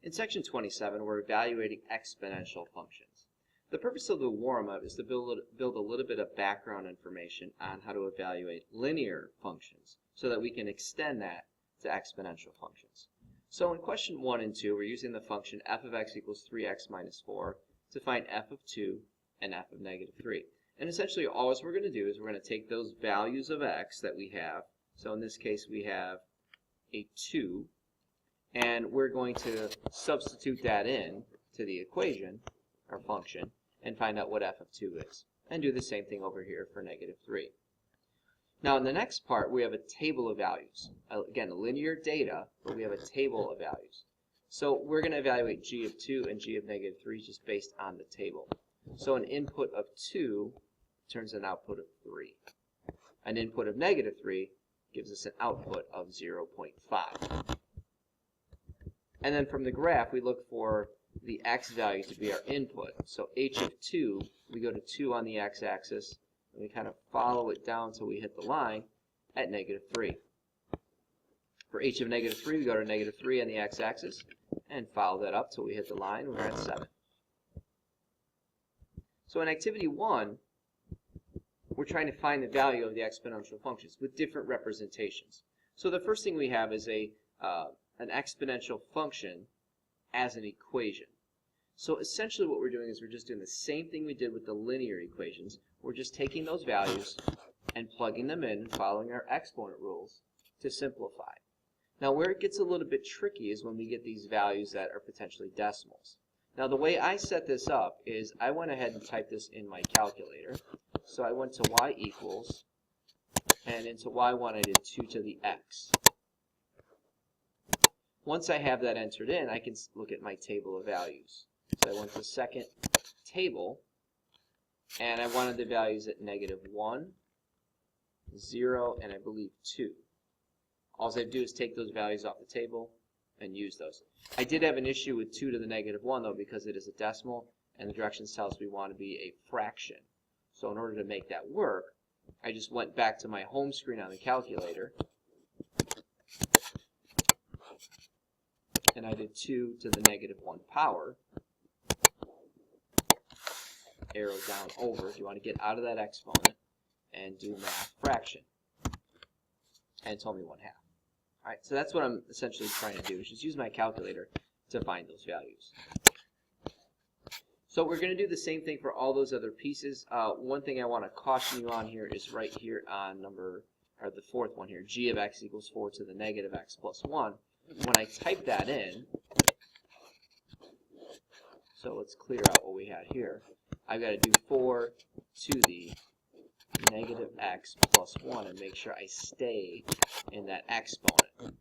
In section 27, we're evaluating exponential functions. The purpose of the warm-up is to build a little bit of background information on how to evaluate linear functions so that we can extend that to exponential functions. So in question 1 and 2, we're using the function f of x equals 3x minus 4 to find f of 2 and f of negative 3. And essentially all we're going to do is we're going to take those values of x that we have. So in this case we have a 2, and we're going to substitute that in to the equation, or function, and find out what f of 2 is. And do the same thing over here for negative 3. Now in the next part we have a table of values. Again, linear data, but we have a table of values. So we're going to evaluate g of 2 and g of negative 3 just based on the table. So an input of 2 turns an output of 3. An input of negative 3 gives us an output of 0.5. And then from the graph, we look for the x value to be our input. So h of 2, we go to 2 on the x-axis, and we kind of follow it down until we hit the line at negative 3. For h of negative 3, we go to negative 3 on the x-axis, and follow that up till we hit the line, we're at 7. So in activity 1, we're trying to find the value of the exponential functions with different representations. So the first thing we have is an exponential function as an equation. So essentially what we're doing is we're just doing the same thing we did with the linear equations. We're just taking those values and plugging them in and following our exponent rules to simplify. Now where it gets a little bit tricky is when we get these values that are potentially decimals. Now the way I set this up is I went ahead and typed this in my calculator. So I went to y equals, and into y1 I did 2 to the x. Once I have that entered in, I can look at my table of values. So I went to the second table, and I wanted the values at negative 1, 0, and I believe 2. All I have to do is take those values off the table and use those. I did have an issue with 2 to the negative 1, though, because it is a decimal, and the directions tell us we want to be a fraction. So in order to make that work, I just went back to my home screen on the calculator, and I did 2 to the negative 1 power, arrow down over if you want to get out of that exponent, and do math fraction. And it told me 1/2. Alright, so that's what I'm essentially trying to do, is just use my calculator to find those values. So we're going to do the same thing for all those other pieces. One thing I want to caution you on here is right here on the fourth one here, g of x equals 4 to the negative x plus 1. When I type that in, so let's clear out what we had here. I've got to do 4 to the negative x plus 1 and make sure I stay in that exponent.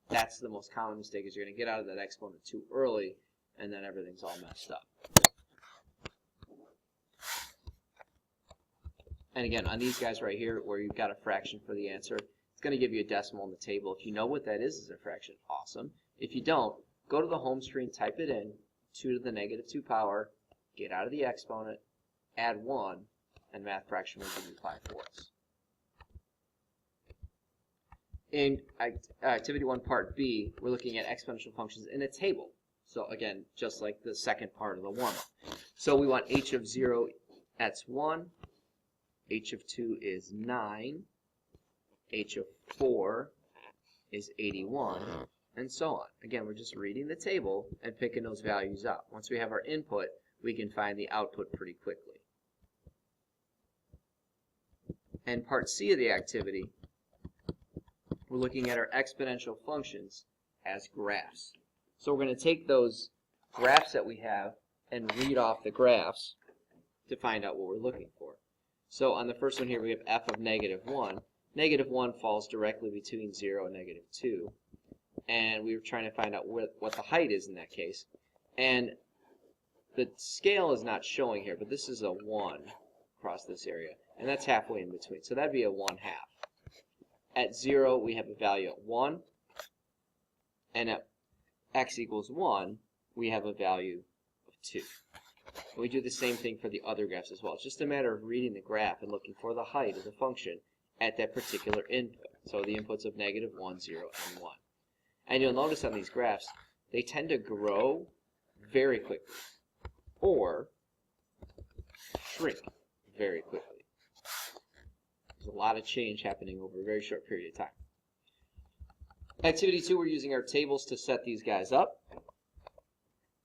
That's the most common mistake, is you're going to get out of that exponent too early, and then everything's all messed up. And again, on these guys right here, where you've got a fraction for the answer, it's going to give you a decimal in the table. If you know what that is as a fraction, awesome. If you don't, go to the home screen, type it in, 2 to the negative 2 power, get out of the exponent, add 1, and math fraction will give you 5 fourths. In activity 1 part B, we're looking at exponential functions in a table. So again, just like the second part of the warm-up. So we want h of 0, that's 1. H of 2 is 9. H of 4 is 81, and so on. Again, we're just reading the table and picking those values up. Once we have our input, we can find the output pretty quickly. And part C of the activity, we're looking at our exponential functions as graphs. So we're going to take those graphs that we have and read off the graphs to find out what we're looking for. So on the first one here, we have f of negative 1. Negative 1 falls directly between 0 and negative 2. And we were trying to find out what the height is in that case. And the scale is not showing here, but this is a 1 across this area. And that's halfway in between. So that'd be a 1/2. At 0, we have a value at 1. And at x equals 1, we have a value of 2. And we do the same thing for the other graphs as well. It's just a matter of reading the graph and looking for the height of the function at that particular input. So the inputs of negative 1, 0, and 1. And you'll notice on these graphs, they tend to grow very quickly or shrink very quickly. There's a lot of change happening over a very short period of time. Activity 2, we're using our tables to set these guys up.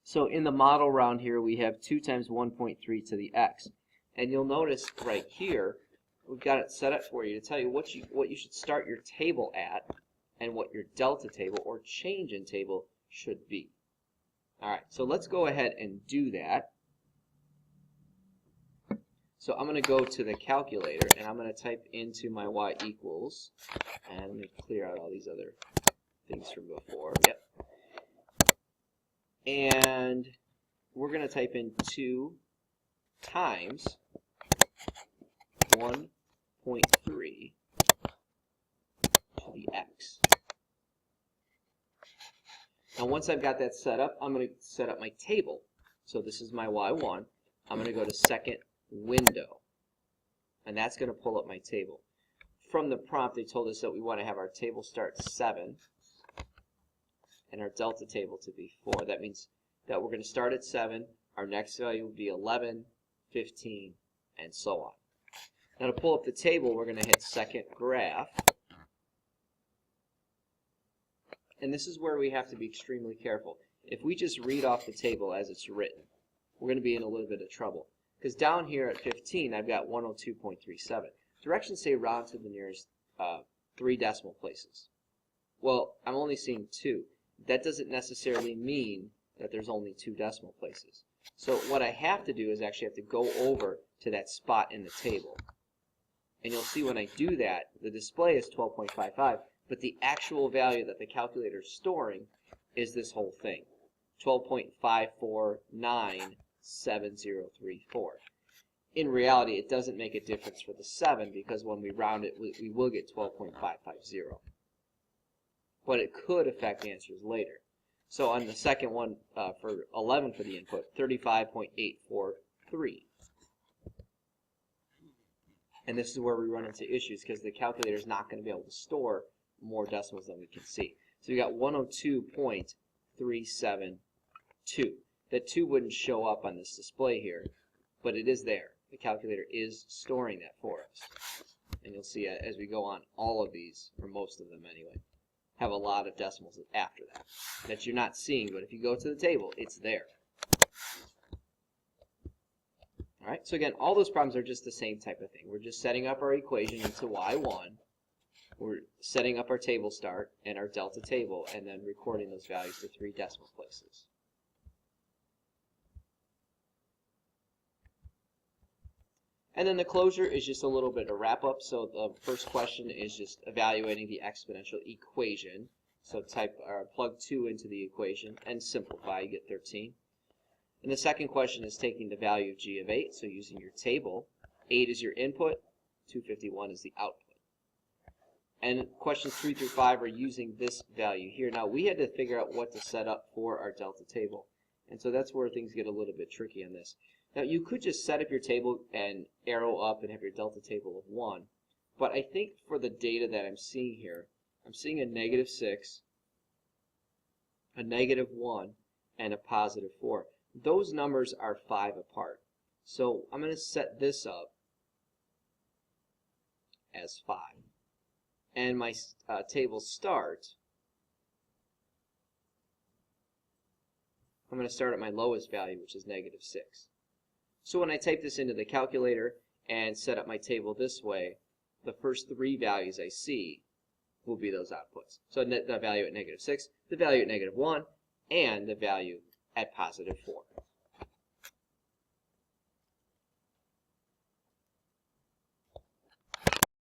So in the model round here, we have 2 times 1.3 to the x. And you'll notice right here, we've got it set up for you to tell you what you should start your table at and what your delta table or change in table should be. All right, so let's go ahead and do that. So I'm going to go to the calculator and I'm going to type into my y equals, and let me clear out all these other things from before. Yep. And we're going to type in 2 times 1.3 to the x. Now once I've got that set up, I'm going to set up my table. So this is my y1. I'm going to go to second window, and that's going to pull up my table. From the prompt, they told us that we want to have our table start 7 and our delta table to be 4. That means that we're going to start at 7, our next value will be 11, 15, and so on. Now to pull up the table, we're going to hit second graph, and this is where we have to be extremely careful. If we just read off the table as it's written, we're going to be in a little bit of trouble. Because down here at 15, I've got 102.37. Directions say round to the nearest 3 decimal places. Well, I'm only seeing 2. That doesn't necessarily mean that there's only 2 decimal places. So what I have to do is actually have to go over to that spot in the table. And you'll see when I do that, the display is 12.55, but the actual value that the calculator is storing is this whole thing, 12.5497034. In reality, it doesn't make a difference for the 7 because when we round it, we will get 12.550. But it could affect the answers later. So on the second one, for 11 for the input, 35.843. And this is where we run into issues because the calculator is not going to be able to store more decimals than we can see. So we got 102.372. That 2 wouldn't show up on this display here, but it is there. The calculator is storing that for us. And you'll see as we go on, all of these, or most of them anyway, have a lot of decimals after that you're not seeing, but if you go to the table, it's there. All right, so again, all those problems are just the same type of thing. We're just setting up our equation into y1. We're setting up our table start and our delta table, and then recording those values to 3 decimal places. And then the closure is just a little bit of wrap up. So the first question is just evaluating the exponential equation. So plug 2 into the equation and simplify, you get 13. And the second question is taking the value of g of 8, so using your table. 8 is your input, 251 is the output. And questions 3 through 5 are using this value here. Now we had to figure out what to set up for our delta table. And so that's where things get a little bit tricky on this. Now you could just set up your table and arrow up and have your delta table of 1. But I think for the data that I'm seeing here, I'm seeing a -6, a -1, and a +4. Those numbers are 5 apart. So I'm going to set this up as 5. And my table start, I'm going to start at my lowest value, which is -6. So when I type this into the calculator and set up my table this way, the first 3 values I see will be those outputs. So the value at -6, the value at -1, and the value at +4.